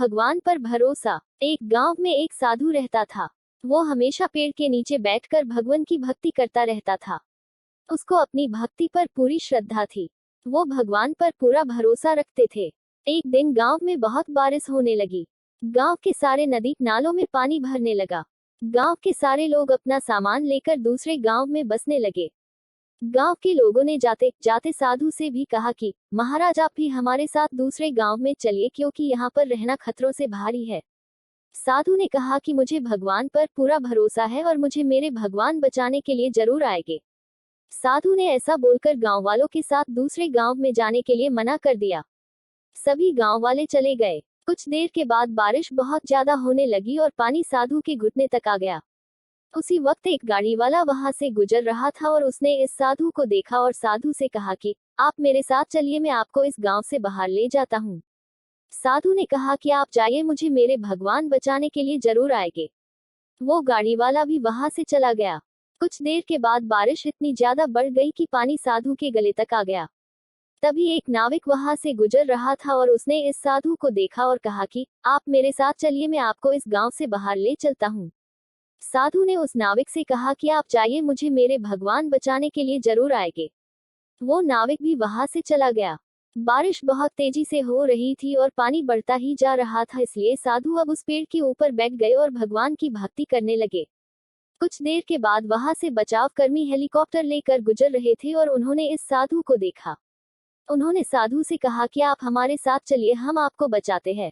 भगवान पर भरोसा। एक गांव में एक साधु रहता था। वो हमेशा पेड़ के नीचे बैठकर भगवान की भक्ति करता रहता था। उसको अपनी भक्ति पर पूरी श्रद्धा थी। वो भगवान पर पूरा भरोसा रखते थे। एक दिन गांव में बहुत बारिश होने लगी। गांव के सारे नदी नालों में पानी भरने लगा। गांव के सारे लोग अपना सामान लेकर दूसरे गांव में बसने लगे। गांव के लोगों ने जाते जाते साधु से भी कहा कि महाराज, आप भी हमारे साथ दूसरे गांव में चलिए, क्योंकि यहाँ पर रहना खतरों से भारी है। साधु ने कहा कि मुझे भगवान पर पूरा भरोसा है और मुझे मेरे भगवान बचाने के लिए जरूर आएंगे। साधु ने ऐसा बोलकर गांव वालों के साथ दूसरे गांव में जाने के लिए मना कर दिया। सभी गांव वाले चले गए। कुछ देर के बाद बारिश बहुत ज्यादा होने लगी और पानी साधु के घुटने तक आ गया। उसी वक्त एक गाड़ी वाला वहां से गुजर रहा था और उसने इस साधु को देखा और साधु से कहा कि आप मेरे साथ चलिए, मैं आपको इस गांव से बाहर ले जाता हूँ। साधु ने कहा कि आप जाइए, मुझे मेरे भगवान बचाने के लिए जरूर आएंगे। वो गाड़ी वाला भी वहां से चला गया। कुछ देर के बाद बारिश इतनी ज्यादा बढ़ गई कि पानी साधु के गले तक आ गया। तभी एक नाविक वहां से गुजर रहा था और उसने इस साधु को देखा और कहा कि आप मेरे साथ चलिए, मैं आपको इस गांव से बाहर ले चलता हूँ। साधु ने उस नाविक से कहा कि आप जाइए, मुझे मेरे भगवान बचाने के लिए जरूर आएंगे। वो नाविक भी वहां से चला गया। बारिश बहुत तेजी से हो रही थी और पानी बढ़ता ही जा रहा था, इसलिए साधु अब उस पेड़ के ऊपर बैठ गए और भगवान की भक्ति करने लगे। कुछ देर के बाद वहां से बचाव कर्मी हेलीकॉप्टर लेकर गुजर रहे थे और उन्होंने इस साधु को देखा। उन्होंने साधु से कहा कि आप हमारे साथ चलिए, हम आपको बचाते हैं।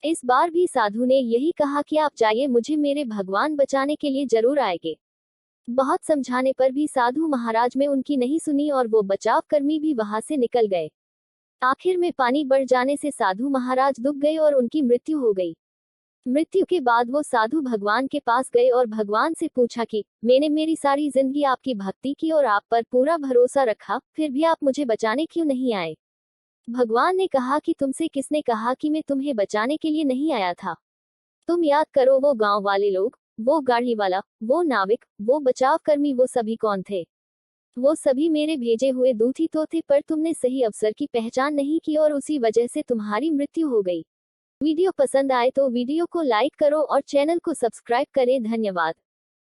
इस बार भी साधु ने यही कहा कि आप जाइए, मुझे मेरे भगवान बचाने के लिए जरूर आएंगे। बहुत समझाने पर भी साधु महाराज में उनकी नहीं सुनी और वो बचाव कर्मी भी वहां से निकल गए। आखिर में पानी बढ़ जाने से साधु महाराज डूब गए और उनकी मृत्यु हो गई। मृत्यु के बाद वो साधु भगवान के पास गए और भगवान से पूछा कि मैंने मेरी सारी जिंदगी आपकी भक्ति की और आप पर पूरा भरोसा रखा, फिर भी आप मुझे बचाने क्यों नहीं आए? भगवान ने कहा कि तुमसे किसने कहा कि मैं तुम्हें बचाने के लिए नहीं आया था? तुम याद करो, वो गांव वाले लोग, वो गाड़ी वाला, वो नाविक, वो बचाव कर्मी, वो सभी कौन थे? वो सभी मेरे भेजे हुए दूत ही तो थे, पर तुमने सही अवसर की पहचान नहीं की और उसी वजह से तुम्हारी मृत्यु हो गई। वीडियो पसंद आए तो वीडियो को लाइक करो और चैनल को सब्सक्राइब करें। धन्यवाद।